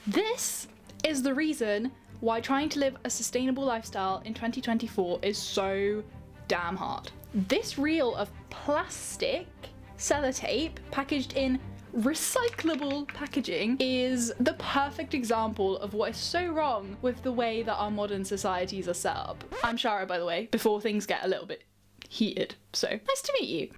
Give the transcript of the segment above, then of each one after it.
This is the reason why trying to live a sustainable lifestyle in 2024 is so damn hard. This reel of plastic sellotape packaged in recyclable packaging is the perfect example of what is so wrong with the way that our modern societies are set up. I'm Shara, by the way, before things get a little bit heated, so nice to meet you.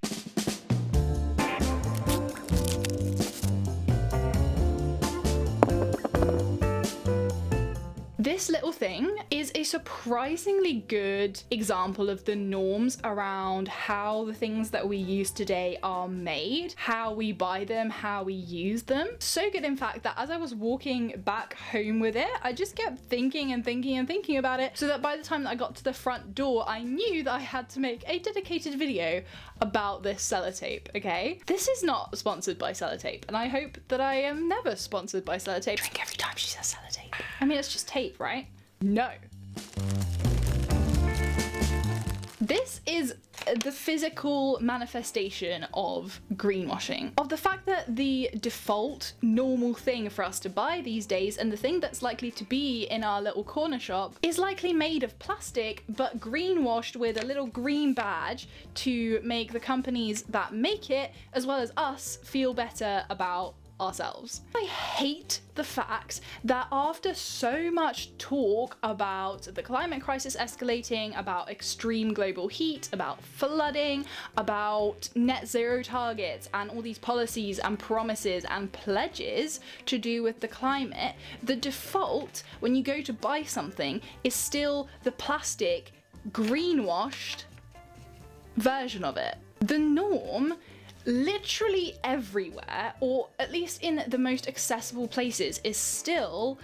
This little thing is a surprisingly good example of the norms around how the things that we use today are made, how we buy them, how we use them. So good, in fact, that as I was walking back home with it, I just kept thinking and thinking and thinking about it, so that by the time that I got to the front door, I knew that I had to make a dedicated video about this sellotape, okay? This is not sponsored by Sellotape, and I hope that I am never sponsored by Sellotape. Drink every time she says sellotape. I mean, it's just tape, right? No. This is the physical manifestation of greenwashing, of the fact that the default normal thing for us to buy these days, and the thing that's likely to be in our little corner shop, is likely made of plastic but greenwashed with a little green badge to make the companies that make it, as well as us, feel better about ourselves. I hate the fact that after so much talk about the climate crisis escalating, about extreme global heat, about flooding, about net zero targets, and all these policies and promises and pledges to do with the climate, the default when you go to buy something is still the plastic greenwashed version of it. The norm literally everywhere, or at least in the most accessible places, is still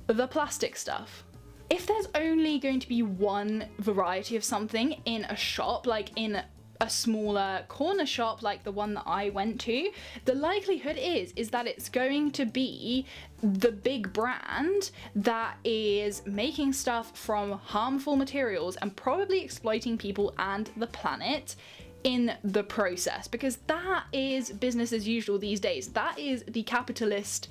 the plastic stuff. If there's only going to be one variety of something in a shop, like in a smaller corner shop like the one that I went to, the likelihood is that it's going to be the big brand that is making stuff from harmful materials and probably exploiting people and the planet in the process, because that is business as usual these days. That is the capitalist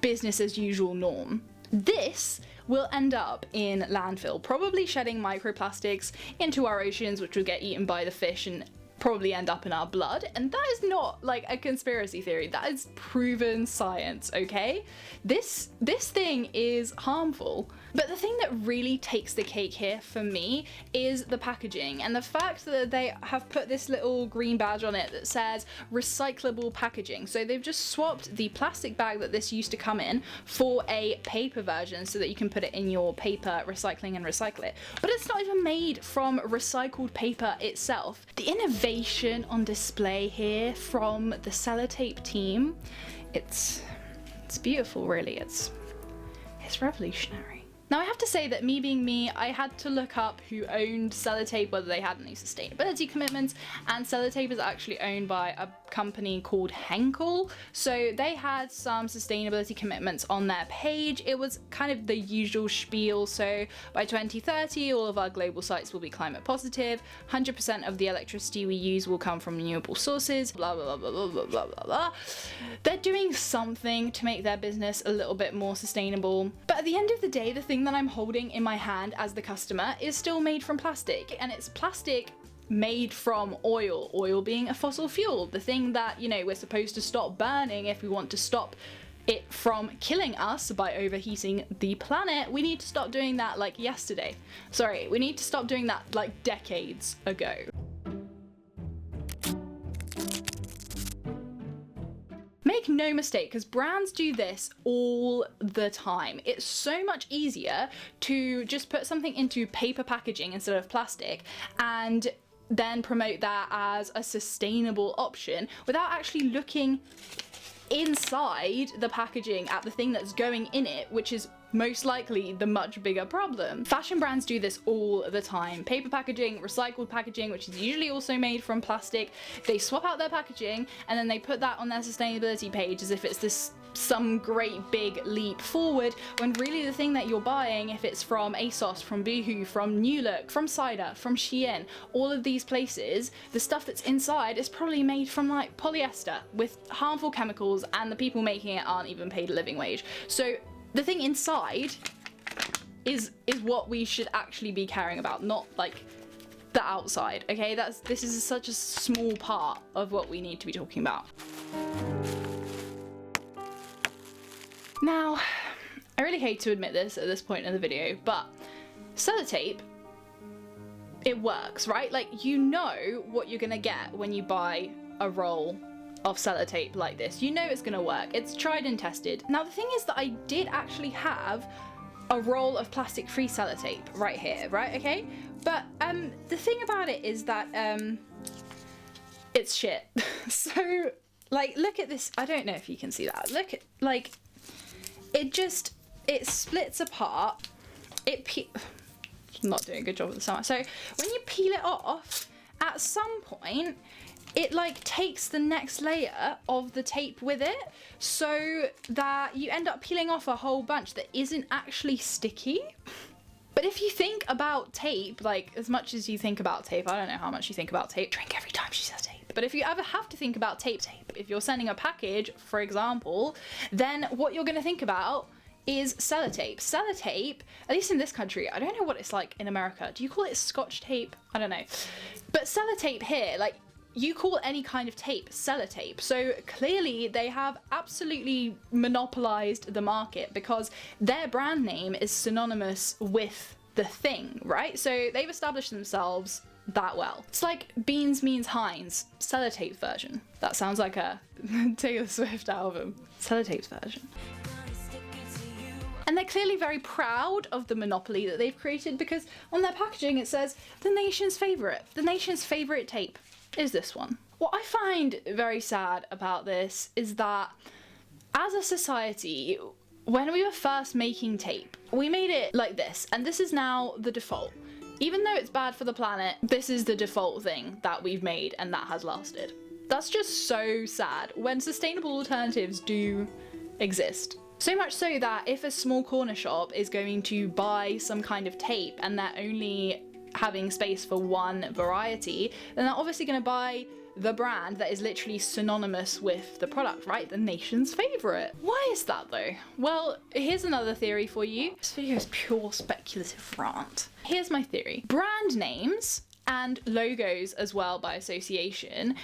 business as usual norm. This will end up in landfill, probably shedding microplastics into our oceans, which will get eaten by the fish and probably end up in our blood. And that is not like a conspiracy theory, that is proven science, okay? This thing is harmful. But the thing that really takes the cake here for me is the packaging, and the fact that they have put this little green badge on it that says recyclable packaging. So they've just swapped the plastic bag that this used to come in for a paper version so that you can put it in your paper recycling and recycle it. But it's not even made from recycled paper itself. The innovation on display here from the Sellotape team, it's beautiful, really. It's revolutionary. Now, I have to say that me being me, I had to look up who owned Sellotape, whether they had any sustainability commitments, and Sellotape is actually owned by a company called Henkel, so they had some sustainability commitments on their page. It was kind of the usual spiel, so by 2030 all of our global sites will be climate positive, 100% of the electricity we use will come from renewable sources, blah blah blah blah blah blah blah blah. They're doing something to make their business a little bit more sustainable, but at the end of the day, the thing that I'm holding in my hand as the customer is still made from plastic, and it's plastic made from oil being a fossil fuel, the thing that, you know, we're supposed to stop burning if we want to stop it from killing us by overheating the planet. We need to stop doing that like yesterday. Sorry, we need to stop doing that like decades ago. Make no mistake, because brands do this all the time. It's so much easier to just put something into paper packaging instead of plastic and then promote that as a sustainable option without actually looking inside the packaging at the thing that's going in it, which is most likely the much bigger problem. Fashion brands do this all the time. Paper packaging, recycled packaging, which is usually also made from plastic. They swap out their packaging and then they put that on their sustainability page as if it's this some great big leap forward, when really the thing that you're buying, if it's from ASOS, from Boohoo, from New Look, from Cider, from Shein, all of these places, the stuff that's inside is probably made from like polyester with harmful chemicals, and the people making it aren't even paid a living wage. So the thing inside is what we should actually be caring about, not like the outside, okay? This is such a small part of what we need to be talking about. Now, I really hate to admit this at this point in the video, but Sellotape, it works, right? Like, you know what you're gonna get when you buy a roll of Sellotape like this. You know it's gonna work. It's tried and tested. Now, the thing is that I did actually have a roll of plastic-free Sellotape right here, right? Okay, but the thing about it is that it's shit. So, like, look at this. I don't know if you can see that. Look at, like, it splits apart. Not doing a good job with the summer. So when you peel it off, at some point, it like takes the next layer of the tape with it, so that you end up peeling off a whole bunch that isn't actually sticky. But if you think about tape, like as much as you think about tape, I don't know how much you think about tape. Drink every time she says tape. But if you ever have to think about tape, if you're sending a package, for example, then what you're gonna think about is Sellotape. Sellotape, at least in this country, I don't know what it's like in America. Do you call it Scotch tape? I don't know. But Sellotape here, like, you call any kind of tape Sellotape. So clearly they have absolutely monopolized the market because their brand name is synonymous with the thing, right? So they've established themselves that well. It's like Beans means Heinz, Sellotape's version. That sounds like a Taylor Swift album. Sellotape's version. And they're clearly very proud of the monopoly that they've created because on their packaging it says the nation's favourite tape is this one. What I find very sad about this is that as a society, when we were first making tape, we made it like this, and this is now the default. Even though it's bad for the planet, this is the default thing that we've made and that has lasted. That's just so sad when sustainable alternatives do exist. So much so that if a small corner shop is going to buy some kind of tape and they're only having space for one variety, then they're obviously going to buy the brand that is literally synonymous with the product, right? The nation's favourite. Why is that though? Well, here's another theory for you. This video is pure speculative rant. Here's my theory. Brand names and logos as well by association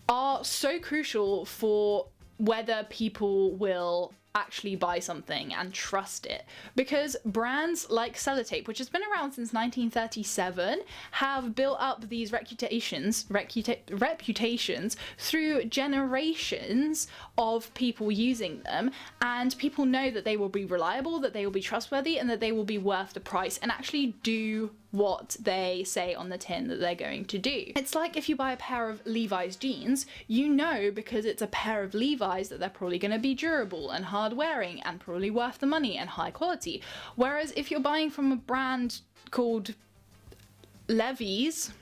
are so crucial for whether people will actually buy something and trust it, because brands like Sellotape, which has been around since 1937, have built up these reputations through generations of people using them, and people know that they will be reliable, that they will be trustworthy, and that they will be worth the price and actually do what they say on the tin that they're going to do. It's like if you buy a pair of Levi's jeans, you know because it's a pair of Levi's that they're probably going to be durable and hard wearing and probably worth the money and high quality. Whereas if you're buying from a brand called Levi's,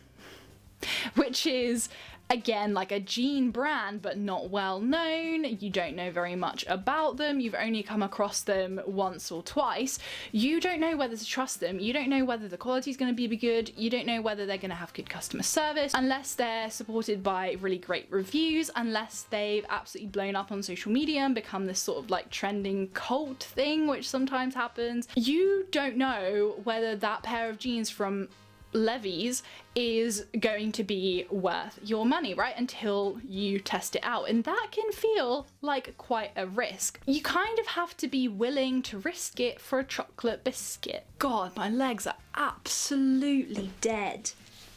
which is again like a jean brand but not well known, you don't know very much about them, you've only come across them once or twice, you don't know whether to trust them, you don't know whether the quality is going to be good, you don't know whether they're going to have good customer service, unless they're supported by really great reviews, unless they've absolutely blown up on social media and become this sort of like trending cult thing, which sometimes happens. You don't know whether that pair of jeans from Levi's is going to be worth your money, right? Until you test it out. And that can feel like quite a risk. You kind of have to be willing to risk it for a chocolate biscuit. God, my legs are absolutely dead.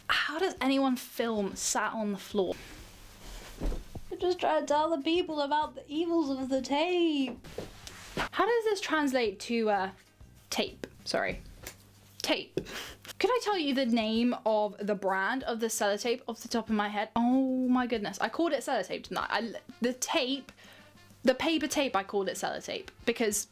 How does anyone film sat on the floor? I'm just trying to tell the people about the evils of the tape. How does this translate to tape? Sorry. Tape. Could I tell you the name of the brand of the Sellotape off the top of my head? Oh my goodness, I called it Sellotape tonight. The paper tape, I called it Sellotape because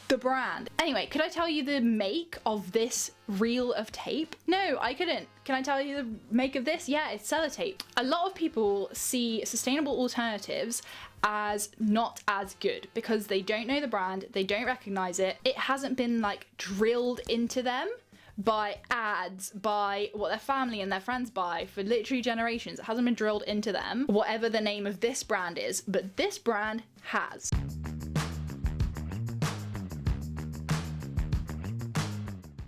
the brand. Anyway, could I tell you the make of this reel of tape? No, I couldn't. Can I tell you the make of this? Yeah, it's Sellotape. A lot of people see sustainable alternatives as not as good because they don't know the brand, they don't recognize it, it hasn't been like drilled into them by ads, by what their family and their friends buy for literally generations. It hasn't been drilled into them, whatever the name of this brand is, but this brand has.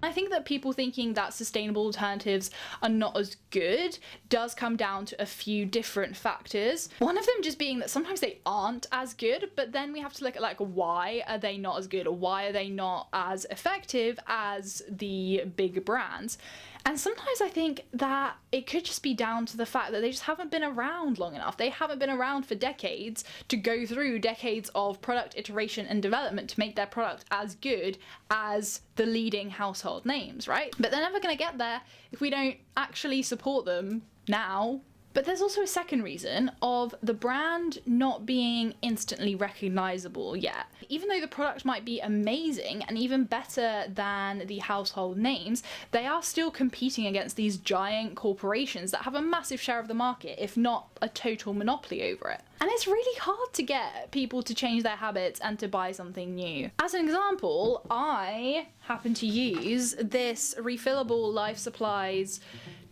I think that people thinking that sustainable alternatives are not as good does come down to a few different factors. One of them just being that sometimes they aren't as good, but then we have to look at like, why are they not as good, or why are they not as effective as the big brands? And sometimes I think that it could just be down to the fact that they just haven't been around long enough. They haven't been around for decades to go through decades of product iteration and development to make their product as good as the leading household names, right? But they're never going to get there if we don't actually support them now. But there's also a second reason of the brand not being instantly recognizable yet. Even though the product might be amazing and even better than the household names, they are still competing against these giant corporations that have a massive share of the market, if not a total monopoly over it. And it's really hard to get people to change their habits and to buy something new. As an example, I happen to use this refillable Life Supplies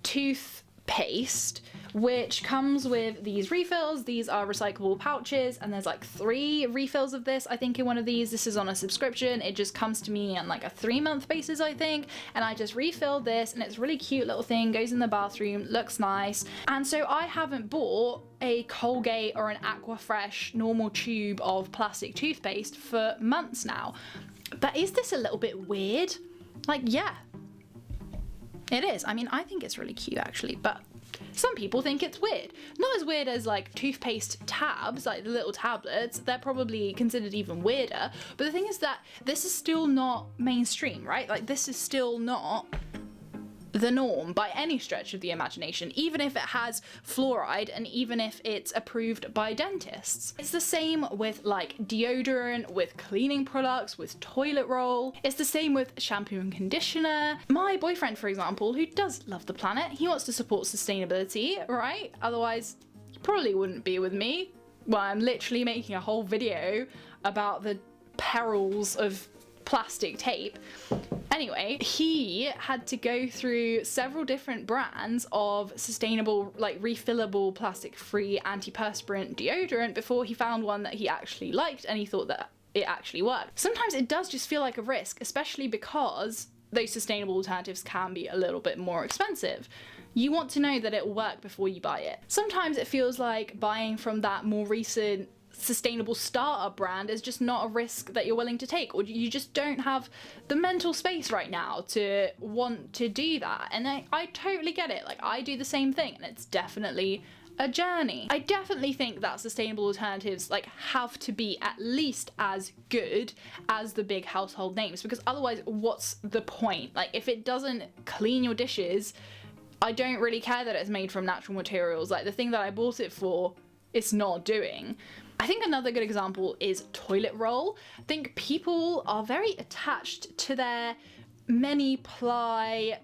toothpaste, which comes with these refills. These are recyclable pouches, and there's like 3 refills of this, I think, in one of these. This is on a subscription. It just comes to me on like a 3-month basis, I think, and I just refill this, and it's a really cute little thing, goes in the bathroom, looks nice. And so I haven't bought a Colgate or an Aquafresh normal tube of plastic toothpaste for months now. But is this a little bit weird? Like, yeah, it is. I mean, I think it's really cute actually, but some people think it's weird. Not as weird as like toothpaste tabs, like the little tablets. They're probably considered even weirder. But the thing is that this is still not mainstream, right? Like, this is still not the norm by any stretch of the imagination, even if it has fluoride and even if it's approved by dentists. It's the same with like deodorant, with cleaning products, with toilet roll. It's the same with shampoo and conditioner. My boyfriend, for example, who does love the planet, he wants to support sustainability, right? Otherwise, he probably wouldn't be with me. Well, I'm literally making a whole video about the perils of plastic tape. Anyway, he had to go through several different brands of sustainable, like refillable, plastic-free antiperspirant deodorant before he found one that he actually liked and he thought that it actually worked. Sometimes it does just feel like a risk, especially because those sustainable alternatives can be a little bit more expensive. You want to know that it will work before you buy it. Sometimes it feels like buying from that more recent sustainable startup brand is just not a risk that you're willing to take, or you just don't have the mental space right now to want to do that. And I totally get it. Like, I do the same thing, and it's definitely a journey. I definitely think that sustainable alternatives like have to be at least as good as the big household names, because otherwise what's the point? Like, if it doesn't clean your dishes, I don't really care that it's made from natural materials. Like, the thing that I bought it for, it's not doing. I think another good example is toilet roll. I think people are very attached to their many ply,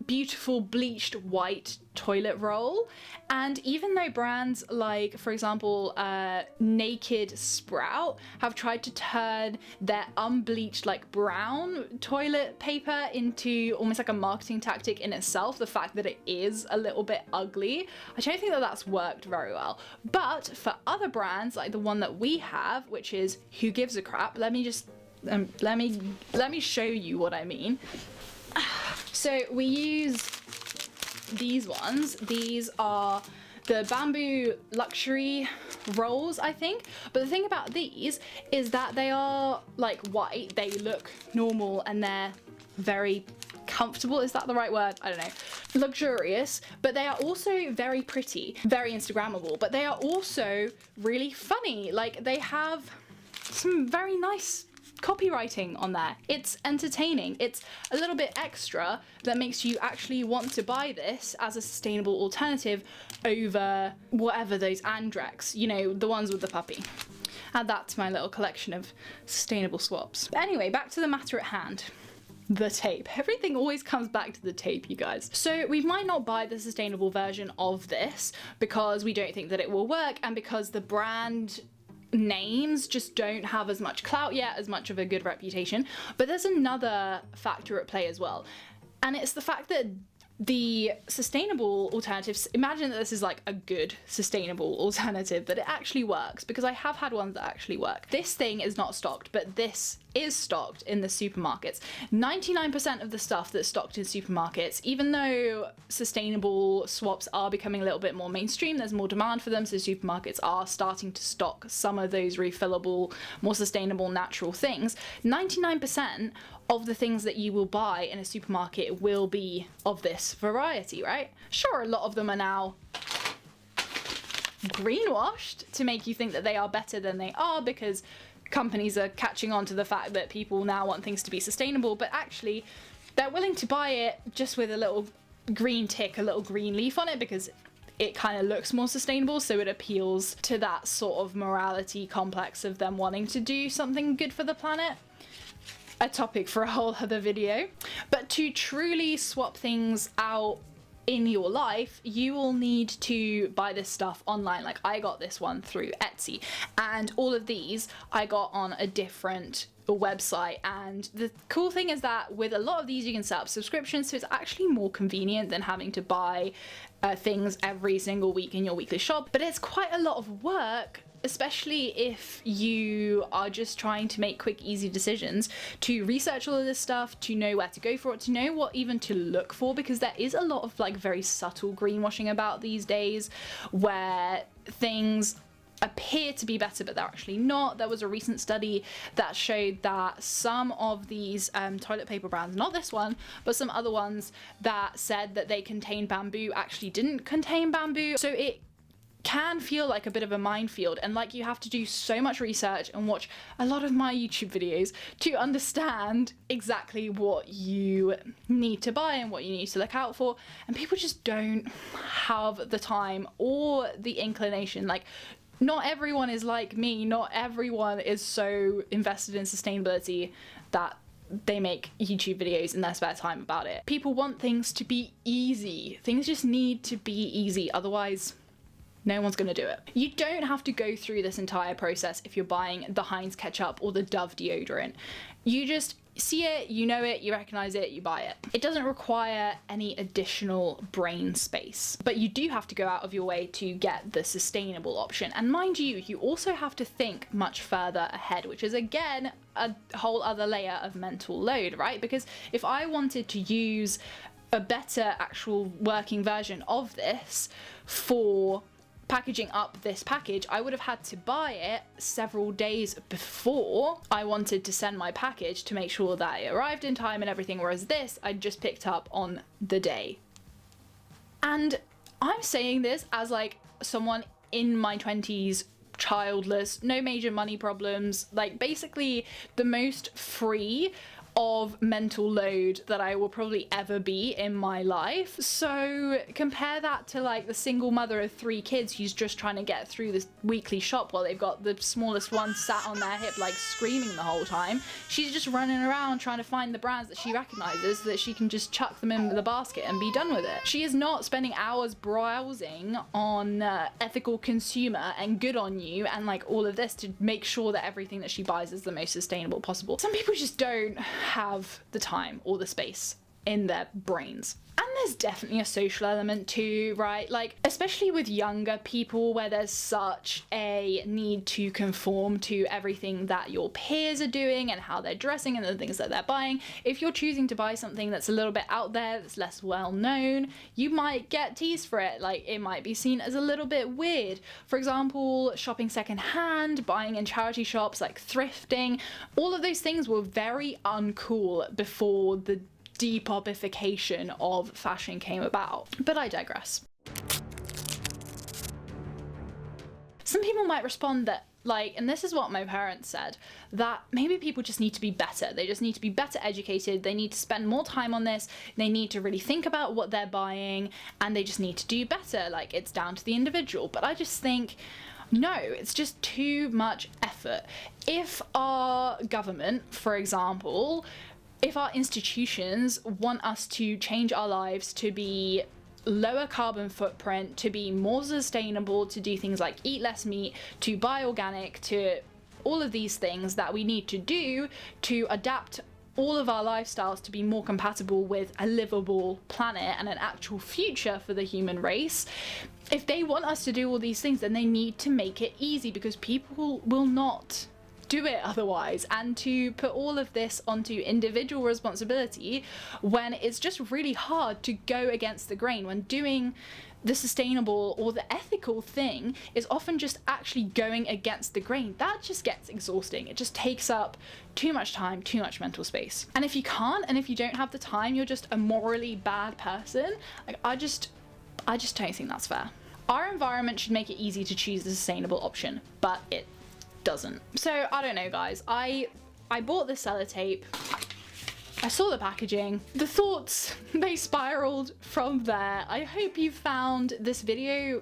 beautiful bleached white toilet roll, and even though brands like, for example, Naked Sprout have tried to turn their unbleached like brown toilet paper into almost like a marketing tactic in itself, the fact that it is a little bit ugly, I don't think that that's worked very well. But for other brands like the one that we have, which is Who Gives a Crap, let me just let me show you what I mean. So we use these ones. These are the bamboo luxury rolls, I think. But the thing about these is that they are like white, they look normal, and they're very comfortable. Is that the right word? I don't know. Luxurious, but they are also very pretty, very Instagrammable, but they are also really funny. Like, they have some very nice copywriting on there. It's entertaining. It's a little bit extra that makes you actually want to buy this as a sustainable alternative over whatever those Andrex, you know, the ones with the puppy. Add that to my little collection of sustainable swaps. But anyway, back to the matter at hand. The tape. Everything always comes back to the tape, you guys. So we might not buy the sustainable version of this because we don't think that it will work, and because the brand names just don't have as much clout yet, as much of a good reputation. But there's another factor at play as well, and it's the fact that the sustainable alternatives, imagine that this is like a good sustainable alternative, that it actually works, because I have had ones that actually work. This thing is not stocked, but this is stocked in the supermarkets. 99% of the stuff that's stocked in supermarkets, even though sustainable swaps are becoming a little bit more mainstream, there's more demand for them, so supermarkets are starting to stock some of those refillable, more sustainable, natural things. 99% of the things that you will buy in a supermarket will be of this variety, right? Sure, a lot of them are now greenwashed to make you think that they are better than they are, because companies are catching on to the fact that people now want things to be sustainable, but actually they're willing to buy it just with a little green tick, a little green leaf on it, because it kind of looks more sustainable, so it appeals to that sort of morality complex of them wanting to do something good for the planet. A topic for a whole other video. But to truly swap things out in your life, you will need to buy this stuff online. Like, I got this one through Etsy, and all of these I got on a different website. And the cool thing is that with a lot of these you can set up subscriptions, so it's actually more convenient than having to buy things every single week in your weekly shop. But it's quite a lot of work, especially if you are just trying to make quick, easy decisions, to research all of this stuff, to know where to go for it, to know what even to look for, because there is a lot of like very subtle greenwashing about these days where things appear to be better but they're actually not. There was a recent study that showed that some of these toilet paper brands, not this one, but some other ones that said that they contain bamboo actually didn't contain bamboo. So it can feel like a bit of a minefield, and like you have to do so much research and watch a lot of my YouTube videos to understand exactly what you need to buy and what you need to look out for, and people just don't have the time or the inclination. Like, not everyone is like me, not everyone is so invested in sustainability that they make YouTube videos in their spare time about it. People want things to be easy. Things just need to be easy, otherwise no one's gonna do it. You don't have to go through this entire process if you're buying the Heinz ketchup or the Dove deodorant. You just see it, you know it, you recognize it, you buy it. It doesn't require any additional brain space, but you do have to go out of your way to get the sustainable option. And mind you, you also have to think much further ahead, which is again a whole other layer of mental load, right? Because if I wanted to use a better actual working version of this for packaging up this package, I would have had to buy it several days before I wanted to send my package to make sure that it arrived in time and everything, whereas this I just picked up on the day. And I'm saying this as like someone in my 20s, childless, no major money problems, like basically the most free of mental load that I will probably ever be in my life. So compare that to like the single mother of 3 kids who's just trying to get through this weekly shop while they've got the smallest one sat on their hip like screaming the whole time. She's just running around trying to find the brands that she recognizes so that she can just chuck them in the basket and be done with it. She is not spending hours browsing on ethical consumer and good on you and like all of this to make sure that everything that she buys is the most sustainable possible. Some people just don't have the time or the space in their brains. And there's definitely a social element too, right? Like, especially with younger people where there's such a need to conform to everything that your peers are doing and how they're dressing and the things that they're buying. If you're choosing to buy something that's a little bit out there, that's less well known, you might get teased for it. Like, it might be seen as a little bit weird. For example, shopping secondhand, buying in charity shops, like thrifting, all of those things were very uncool before the depopification of fashion came about. But I digress. Some people might respond that, like, and this is what my parents said, that maybe people just need to be better. They just need to be better educated. They need to spend more time on this. They need to really think about what they're buying, and they just need to do better. Like, it's down to the individual. But I just think, no, it's just too much effort. If our government, for example, if our institutions want us to change our lives to be lower carbon footprint, to be more sustainable, to do things like eat less meat, to buy organic, to all of these things that we need to do to adapt all of our lifestyles to be more compatible with a livable planet and an actual future for the human race, if they want us to do all these things, then they need to make it easy, because people will not do it otherwise, and to put all of this onto individual responsibility when it's just really hard to go against the grain, when doing the sustainable or the ethical thing is often just actually going against the grain. That just gets exhausting. It just takes up too much time, too much mental space. And if you can't, and if you don't have the time, you're just a morally bad person. Like, I just don't think that's fair. Our environment should make it easy to choose the sustainable option, but it doesn't. So I don't know, guys. I bought this sellotape. I saw the packaging. The thoughts, they spiraled from there. I hope you found this video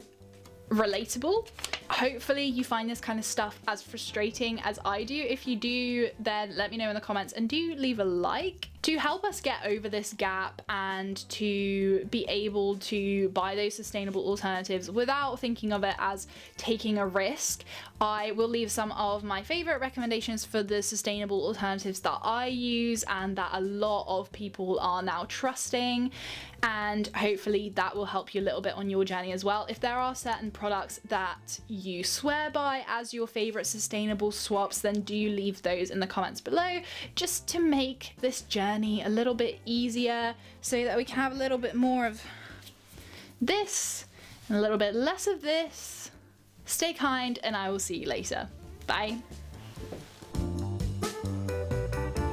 relatable. Hopefully you find this kind of stuff as frustrating as I do. If you do, then let me know in the comments, and do leave a like to help us get over this gap and to be able to buy those sustainable alternatives without thinking of it as taking a risk. I will leave some of my favorite recommendations for the sustainable alternatives that I use and that a lot of people are now trusting, and hopefully that will help you a little bit on your journey as well. If there are certain products that you swear by as your favorite sustainable swaps, then do leave those in the comments below, just to make this journey a little bit easier, so that we can have a little bit more of this and a little bit less of this. Stay kind, and I will see you later. Bye.